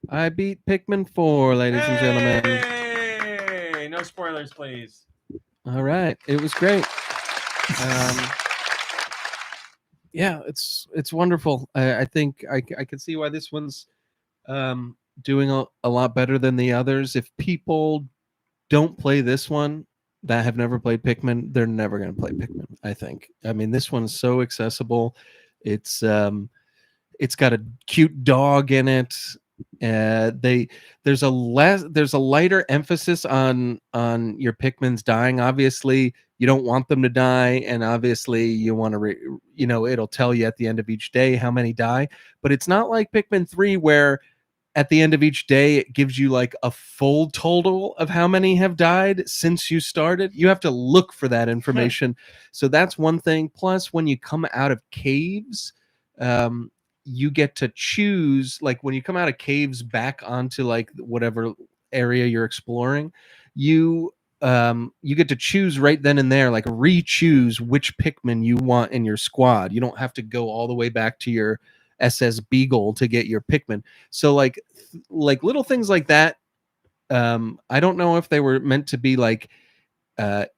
I beat Pikmin 4, ladies and gentlemen. Hey! No spoilers, please. All right, it was great. Yeah, it's wonderful. I think I can see why this one's doing a lot better than the others. If people don't play this one that have never played Pikmin, they're never going to play Pikmin. I think. I mean, this one's so accessible. It's it's got a cute dog in it. They there's a lighter emphasis on your Pikmins dying. Obviously, you don't want them to die, and obviously you want to it'll tell you at the end of each day how many die. But it's not like Pikmin 3 where at the end of each day it gives you like a full total of how many have died since you started. You have to look for that information. So that's one thing. Plus, when you come out of caves, um, you get to choose, like when you come out of caves back onto like whatever area you're exploring, you get to choose right then and there, like re-choose which Pikmin you want in your squad. You don't have to go all the way back to your SS Beagle to get your Pikmin. So like little things like that. I don't know if they were meant to be like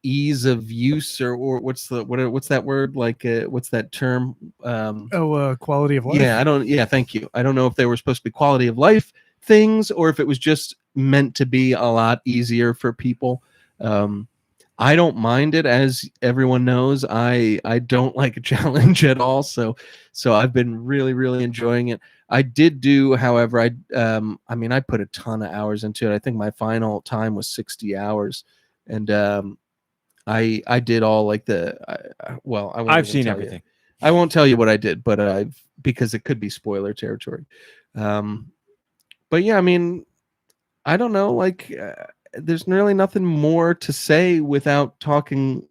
ease of use or what's that word, like what's that term? Quality of life. Yeah, thank you. I don't know if they were supposed to be quality of life things or if it was just meant to be a lot easier for people. I don't mind it, as everyone knows. I don't like a challenge at all, so I've been really enjoying it. I did do, however, I mean, I put a ton of hours into it. I think my final time was 60 hours, and I did all like well, I won't I've even seen tell everything. I won't tell you what I did, but because it could be spoiler territory. But yeah, I mean, I don't know, like there's really nothing more to say without talking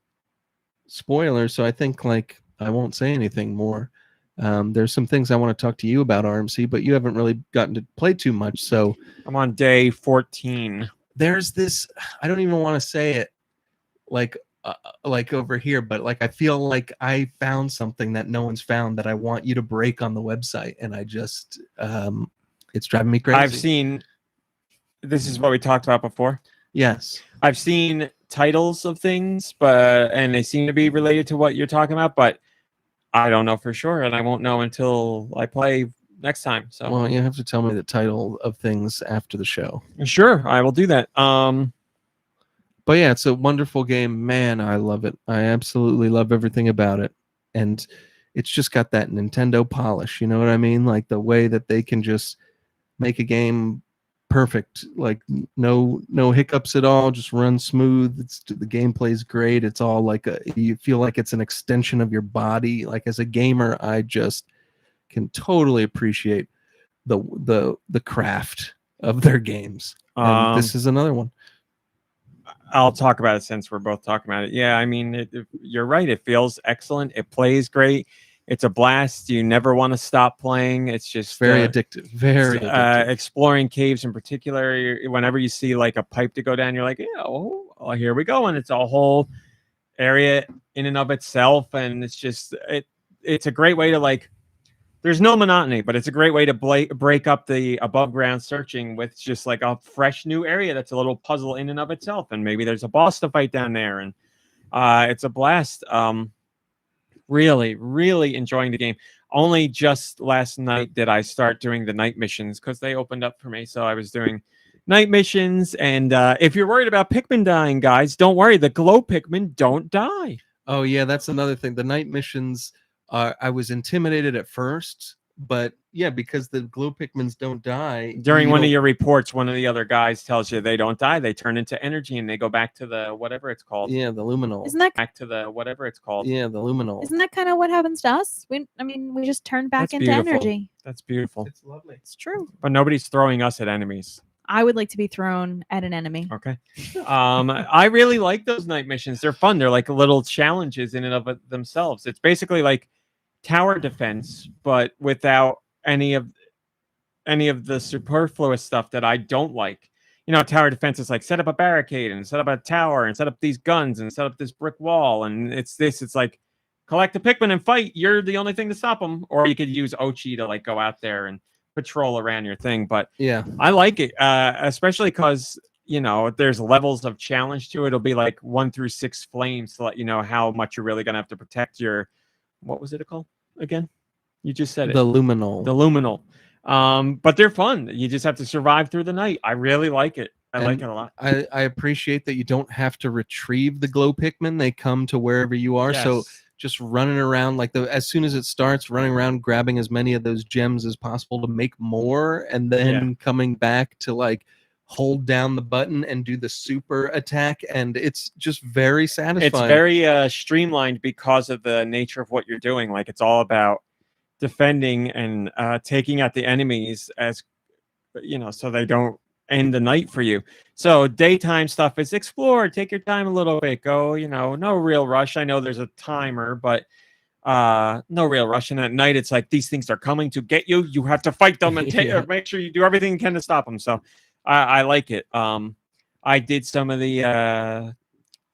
spoilers, so I think like I won't say anything more. There's some things I want to talk to you about, RMC, but you haven't really gotten to play too much. So I'm on day 14. there's this. I don't even want to say it, like like over here, but like I feel like I found something that no one's found that I want you to break on the website, and I just it's driving me crazy. I've seen. This is what we talked about before. Yes. I've seen titles of things, and they seem to be related to what you're talking about, but I don't know for sure, and I won't know until I play next time. So, well, you have to tell me the title of things after the show. Sure, I will do that. But yeah, it's a wonderful game, man. I love it. I absolutely love everything about it, and it's just got that Nintendo polish. You know what I mean? Like the way that they can just make a game perfect, like no hiccups at all, just run smooth. The gameplay's great. It's all like you feel like it's an extension of your body. Like as a gamer, I just can totally appreciate the craft of their games. And this is another one. I'll talk about it since we're both talking about it. Yeah, I mean, you're right. It feels excellent. It plays great. It's a blast. You never want to stop playing. It's just very addictive. Very addictive. Exploring caves in particular. Whenever you see like a pipe to go down, you're like, yeah, oh, here we go, and it's a whole area in and of itself. And it's just it's a great way to like. There's no monotony, but it's a great way to break up the above ground searching with just like a fresh new area that's a little puzzle in and of itself. And maybe there's a boss to fight down there. And it's a blast. Really enjoying the game. Only just last night did I start doing the night missions because they opened up for me. So I was doing night missions. And if you're worried about Pikmin dying, guys, don't worry. The glow Pikmin don't die. Oh, yeah, that's another thing. The night missions... I was intimidated at first, but yeah, because the glow Pikmins don't die. During one of your reports, one of the other guys tells you they don't die. They turn into energy and they go back to the whatever it's called. Yeah, the luminol. Isn't that back to the whatever it's called? Yeah, the luminol. Isn't that kind of what happens to us? We just turn back into energy. That's beautiful. It's lovely. It's true. But nobody's throwing us at enemies. I would like to be thrown at an enemy. Okay. I really like those night missions. They're fun. They're like little challenges in and of themselves. It's basically like tower defense, but without any of the superfluous stuff that I don't like. You know, tower defense is like set up a barricade and set up a tower and set up these guns and set up this brick wall. And it's like collect a Pikmin and fight. You're the only thing to stop them. Or you could use Ochi to like go out there and patrol around your thing. But Yeah. I like it, especially because there's levels of challenge to it. It'll be like 1 through 6 flames to let you know how much you're really gonna have to protect your. What was it called again? You just said The it. luminol. The luminol. But they're fun. You just have to survive through the night. I really like it. I like it a lot. I appreciate that you don't have to retrieve the glow Pikmin. They come to wherever you are. So Yes. just running around as soon as it starts, running around, grabbing as many of those gems as possible to make more, and then coming back to like hold down the button and do the super attack, and it's just very satisfying. It's very streamlined because of the nature of what you're doing. Like it's all about defending and taking out the enemies as so they don't end the night for you. So daytime stuff is explore, take your time a little bit, go, no real rush. I know there's a timer, but no real rush. And at night it's like these things are coming to get you. You have to fight them and make sure you do everything you can to stop them. So I like it. I did some of the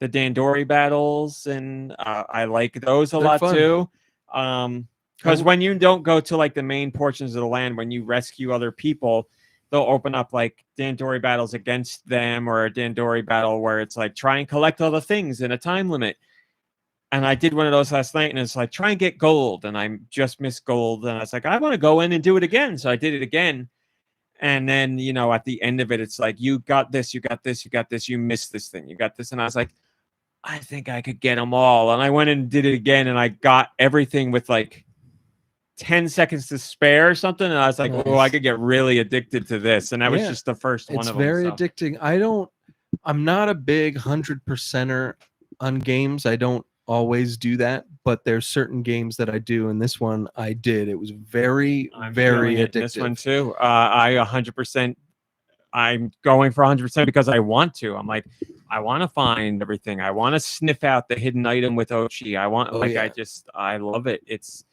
Dandori battles, and I like those a lot fun. too. Because when you don't go to like the main portions of the land, when you rescue other people, they'll open up like Dandori battles against them, or a Dandori battle where it's like try and collect all the things in a time limit. And I did one of those last night, and it's like try and get gold, and I just missed gold, and I was like, I want to go in and do it again, so I did it again. And then at the end of it, it's like you got this, you got this, you got this, you missed this thing, you got this, and I was like, I think I could get them all, and I went and did it again, and I got everything with like 10 seconds to spare or something, and I was like, oh, I could get really addicted to this, and that was just the first one of them. It's very addicting. I'm not a big 100%er on games. I don't always do that, but there's certain games that I do, and this one I did. It was very addictive. This one too. I 100%. I'm going for 100% because I want to. I'm like, I want to find everything. I want to sniff out the hidden item with Ochi. I want I love it. It's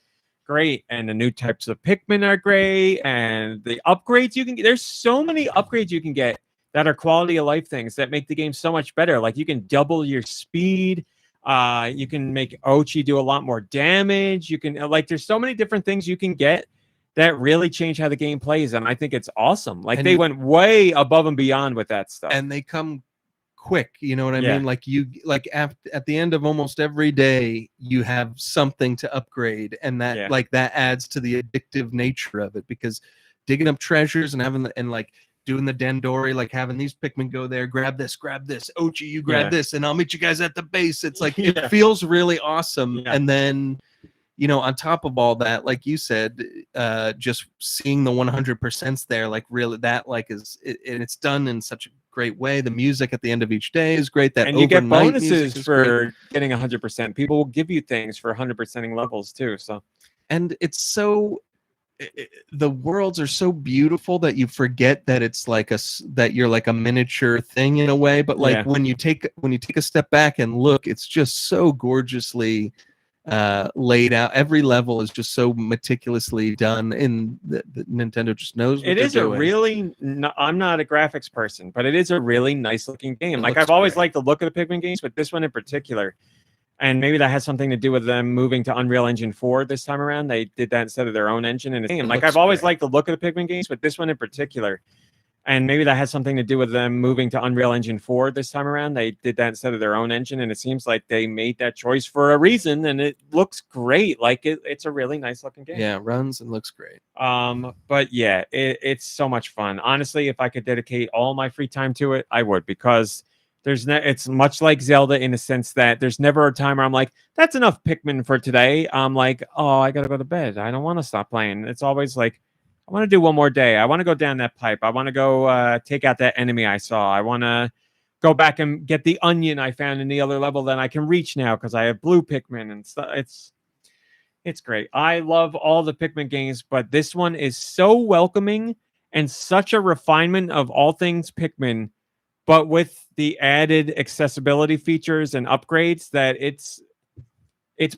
great, and the new types of Pikmin are great, and the upgrades you can get. There's so many upgrades you can get that are quality of life things that make the game so much better. Like you can double your speed. You can make Ochi do a lot more damage. You can there's so many different things you can get that really change how the game plays, and I think it's awesome. Like they went way above and beyond with that stuff, and they come quick. You know what I mean? Like at the end of almost every day, you have something to upgrade, and that that adds to the addictive nature of it, because digging up treasures and having doing the Dandori, like having these Pikmin go there, grab this, Ochi, you grab this, and I'll meet you guys at the base. It's like it feels really awesome. And then on top of all that, like you said, just seeing the 100% there, like really that and it's done in such a great way. The music at the end of each day is great. That and you get bonuses for great. Getting 100%. People will give you things for 100%ing levels too. So, and it's so. The worlds are so beautiful that you forget that it's that you're like a miniature thing in a way, but when you take a step back and look, it's just so gorgeously laid out. Every level is just so meticulously done, and the Nintendo just knows what it is doing. A really I'm not a graphics person, but it is a really nice looking game. Like I've always liked the look of the Pikmin games, but this one in particular. And maybe that has something to do with them moving to Unreal Engine 4 this time around. They did that instead of their own engine. And like I've always liked the look of the Pikmin games, but this one in particular. And maybe that has something to do with them moving to Unreal Engine 4 this time around. They did that instead of their own engine. And it seems like they made that choice for a reason. And it looks great. Like it's a really nice looking game. Yeah, it runs and looks great. But yeah, it's so much fun. Honestly, if I could dedicate all my free time to it, I would, because it's much like Zelda in the sense that there's never a time where I'm like, that's enough Pikmin for today. I'm like, oh, I gotta go to bed. I don't want to stop playing. It's always like, I want to do one more day. I want to go down that pipe. I want to go take out that enemy I saw. I want to go back and get the onion I found in the other level that I can reach now because I have blue Pikmin and stuff. It's great. I love all the Pikmin games, but this one is so welcoming and such a refinement of all things Pikmin, but with the added accessibility features and upgrades that it's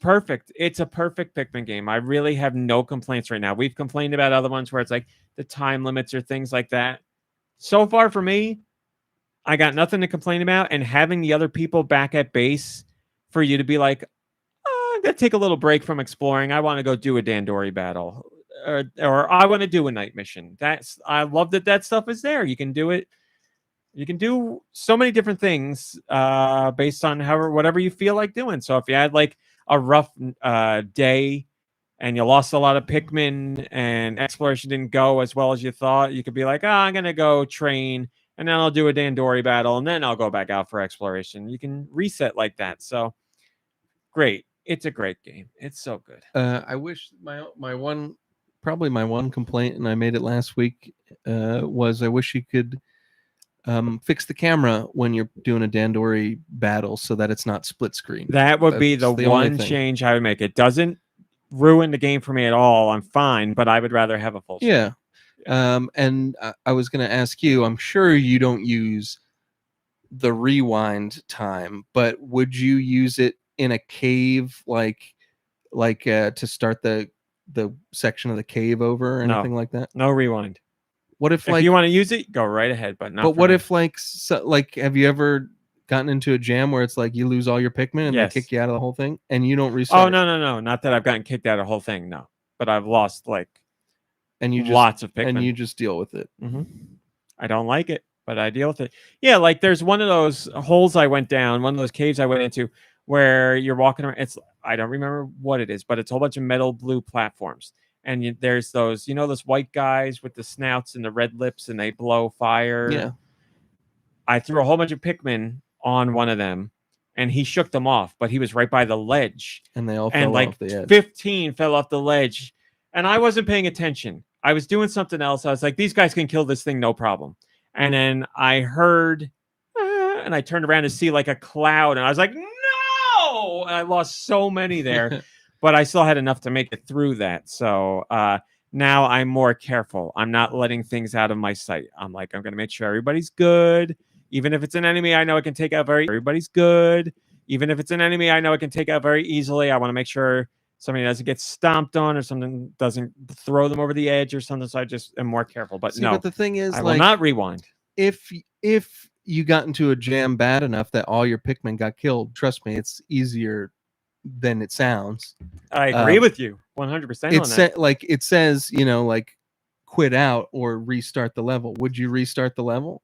perfect. It's a perfect Pikmin game. I really have no complaints right now. We've complained about other ones where it's like the time limits or things like that. So far for me, I got nothing to complain about. And having the other people back at base for you to be like, I'm going to take a little break from exploring. I want to go do a Dandori battle. or I want to do a night mission. I love that stuff is there. You can do it. You can do so many different things based on whatever you feel like doing. So if you had like a rough day and you lost a lot of Pikmin and exploration didn't go as well as you thought, you could be like, I'm going to go train and then I'll do a Dandori battle and then I'll go back out for exploration. You can reset like that. So great. It's a great game. It's so good. I wish my one complaint, and I made it last week, was I wish you could fix the camera when you're doing a Dandori battle so that it's not split screen. That would be the one change I would make. It doesn't ruin the game for me at all. I'm fine, but I would rather have a full screen. Yeah. And I was going to ask you, I'm sure you don't use the rewind time, but would you use it in a cave like to start the section of the cave over or anything like that? No rewind. What if you want to use it, go right ahead, but not. But what if like have you ever gotten into a jam where it's like you lose all your Pikmin and they kick you out of the whole thing and you don't restart? Oh no, not that I've gotten kicked out of the whole thing, no. But I've lost lots of Pikmin. And you just deal with it. Mm-hmm. I don't like it, but I deal with it. Yeah, like there's one of those holes I went down, one of those caves I went into where you're walking around. I don't remember what it is, but it's a whole bunch of metal blue platforms. And there's those, those white guys with the snouts and the red lips and they blow fire. Yeah. I threw a whole bunch of Pikmin on one of them and he shook them off, but he was right by the ledge. And they all fell off the edge. 15 fell off the ledge. And I wasn't paying attention. I was doing something else. I was like, these guys can kill this thing, no problem. And then I heard, and I turned around to see like a cloud. And I was like, no! And I lost so many there. But I still had enough to make it through that. So now I'm more careful. I'm not letting things out of my sight. I'm going to make sure everybody's good. Even if it's an enemy I know I can take out everybody's good. Even if it's an enemy I know I can take out very easily. I want to make sure somebody doesn't get stomped on or something doesn't throw them over the edge or something. So I just am more careful. But but the thing is, I will not rewind. If you got into a jam bad enough that all your Pikmin got killed, trust me, it's easier than it sounds. I agree with you 100% on that. It says, quit out or restart the level. Would you restart the level?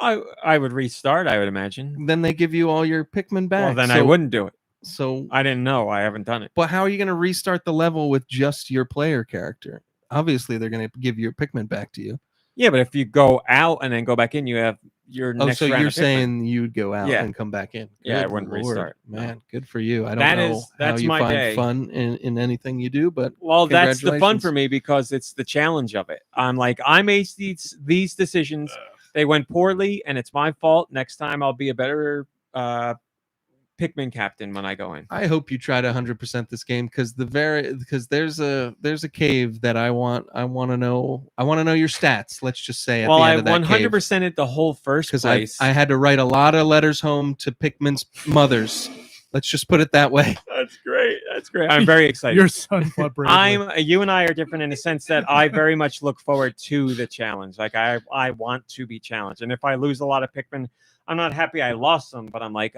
I would restart, I would imagine. Then they give you all your Pikmin back. Well, then I wouldn't do it. So I didn't know. I haven't done it. But how are you going to restart the level with just your player character? Obviously, they're going to give your Pikmin back to you. Yeah, but if you go out and then go back in, you have your next round. So you're saying you'd go out and come back in? Yeah, I wouldn't restart. Man, good for you. I don't know how you find fun in anything you do, but that's the fun for me because it's the challenge of it. I'm like, I made these decisions. They went poorly, and it's my fault. Next time, I'll be a better Pikmin captain when I go in. I hope you try to 100% this game because there's a cave that I want to know your stats. Let's just say at the end of that 100%ed the whole first place. I had to write a lot of letters home to Pikmin's mothers. Let's just put it that way. That's great. I'm very excited. Your son fought bravely. You and I are different in the sense that I very much look forward to the challenge. Like I want to be challenged, and if I lose a lot of Pikmin, I'm not happy I lost them, but I'm like,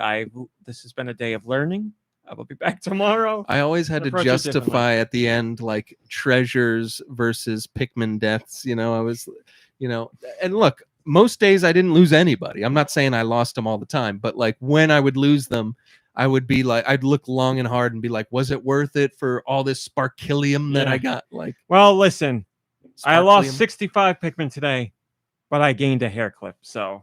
this has been a day of learning. I will be back tomorrow. I always had to justify at the end, like treasures versus Pikmin deaths. I was, and look, most days I didn't lose anybody. I'm not saying I lost them all the time, but like when I would lose them, I would be like, I'd look long and hard and be like, was it worth it for all this sparkilium that I got? Like, well, listen, I lost 65 Pikmin today. But I gained a hair clip, so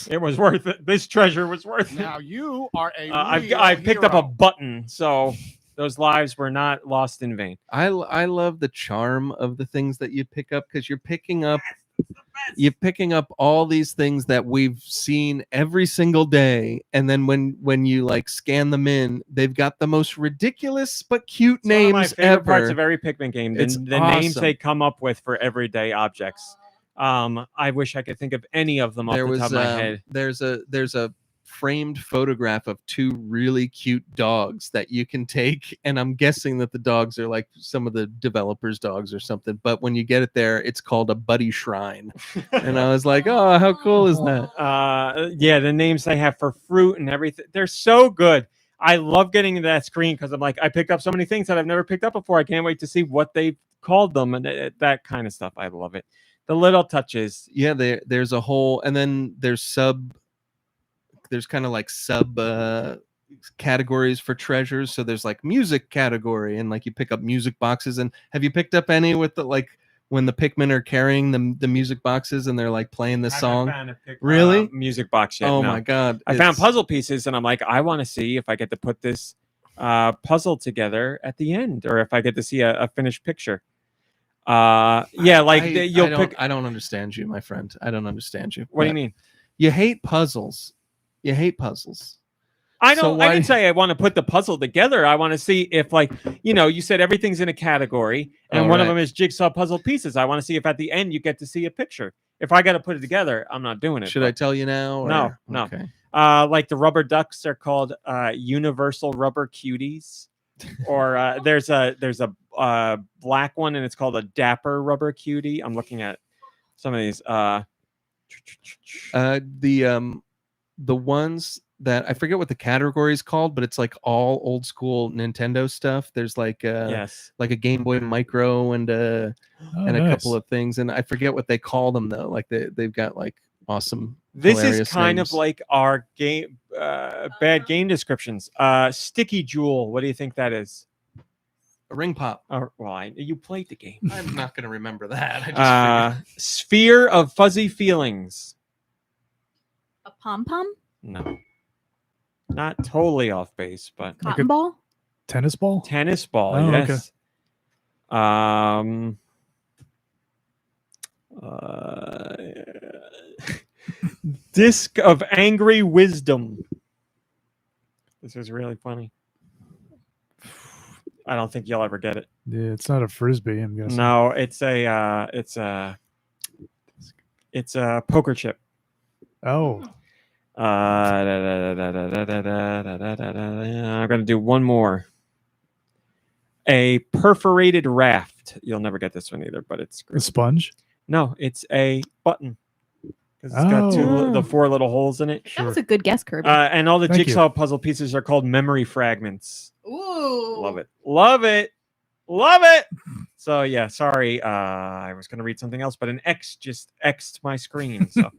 it was worth it. This treasure was worth it. Now you are a I picked up a button, so those lives were not lost in vain. I love the charm of the things that you pick up because you're picking up all these things that we've seen every single day, and then when you like scan them in, they've got the most ridiculous but cute names one of my favorite ever. Parts of every Pikmin game, the awesome. Names they come up with for everyday objects. I wish I could think of any of them off the top of my head. There's a framed photograph of two really cute dogs that you can take, and I'm guessing that the dogs are like some of the developers' dogs or something. But when you get it there, it's called a buddy shrine, and I was like, oh, how cool is that? Yeah, the names they have for fruit and everything, they're so good. I love getting into that screen because I'm like, I picked up so many things that I've never picked up before. I can't wait to see what they've called them and that kind of stuff. I love it. The little touches. Yeah, there's a whole, and then there's kind of like sub categories for treasures. So there's like music category, and like you pick up music boxes. And have you picked up any with the like when the Pikmin are carrying the music boxes and they're like playing the song? Really? Music box yet. Oh no. my god! I found puzzle pieces, and I'm like, I want to see if I get to put this puzzle together at the end, or if I get to see a finished picture. Yeah, like you'll pick. I don't understand you, my friend. I don't understand you. What do you mean? You hate puzzles. You hate puzzles. I So don't. I didn't say I want to put the puzzle together. I want to see if, like, you said everything's in a category, and one of them is jigsaw puzzle pieces. I want to see if at the end you get to see a picture. If I got to put it together, I'm not doing it. Should I tell you now? Or? No. Okay. Like the rubber ducks are called universal rubber cuties, or there's a black one and it's called a dapper rubber cutie. I'm looking at some of these. The ones that I forget what the category is called, but it's like all old school Nintendo stuff. There's like like a Game Boy Micro and a couple of things, and I forget what they call them though. Like they've got like awesome. This is kind names. of like our game bad game descriptions. Sticky Jewel. What do you think that is? A ring pop. Well, you played the game. I'm not going to remember that. I just Sphere of Fuzzy Feelings. A pom pom? No. Not totally off base, but Cotton ball? Tennis ball? Tennis ball, Oh, yes. Disc of Angry Wisdom. This is really funny. I don't think you'll ever get it. Yeah, it's not a frisbee, I'm guessing. No, it's a poker chip. Oh. I'm gonna do one more. A perforated raft. You'll never get this one either, but it's great. A sponge? No, it's a button. Because it's got the 4 little holes in it. That was a good guess, Kirby. And all the Thank jigsaw puzzle pieces are called memory fragments. Ooh. Love it. Love it. Love it. So yeah, sorry. I was gonna read something else, but an X just X'd my screen. So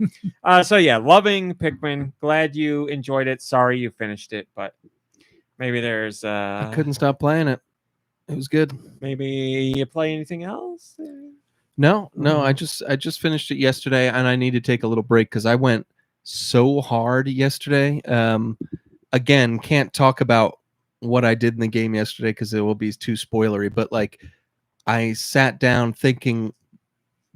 so yeah, loving Pikmin. Glad you enjoyed it. Sorry you finished it, but maybe there's I couldn't stop playing it. It was good. Maybe you play anything else? No, I just finished it yesterday, and I need to take a little break because I went so hard yesterday. Again, can't talk about what I did in the game yesterday because it will be too spoilery. But like, I sat down thinking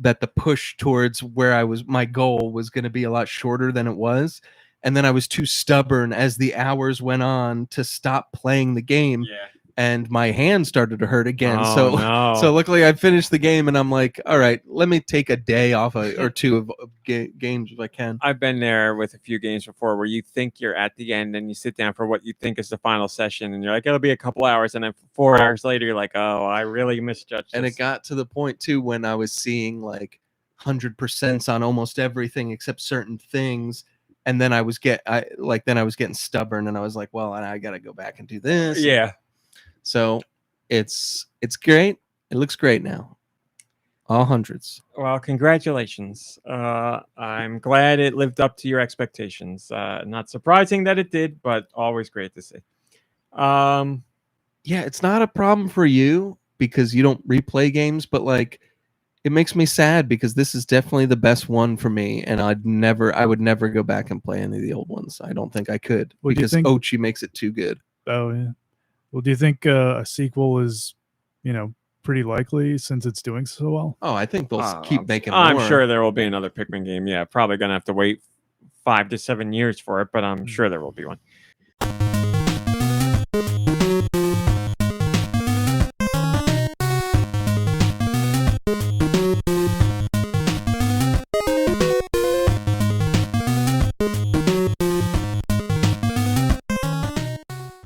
that the push towards where my goal was going to be a lot shorter than it was, and then I was too stubborn as the hours went on to stop playing the game. Yeah. And my hand started to hurt again. Oh, So luckily I finished the game, and I'm like, all right, let me take a day off or two of games if I can. I've been there with a few games before where you think you're at the end and you sit down for what you think is the final session, and you're like, it'll be a couple hours, and then 4 hours later you're like, oh, I really misjudged And this. it got to the point too when I was seeing like 100% on almost everything except certain things. And then I was getting stubborn, and I was like, well, I got to go back and do this. Yeah. So it's great. It looks great now. All hundreds. Well, congratulations. I'm glad it lived up to your expectations. Not surprising that it did, but always great to see. Yeah, it's not a problem for you because you don't replay games, but like it makes me sad because this is definitely the best one for me, and I would never go back and play any of the old ones. I don't think I could because Ochi makes it too good. Oh yeah. Well, do you think a sequel is, pretty likely since it's doing so well? Oh, I think they'll keep making more. I'm sure there will be another Pikmin game. Yeah, probably going to have to wait 5 to 7 years for it, but I'm sure there will be one.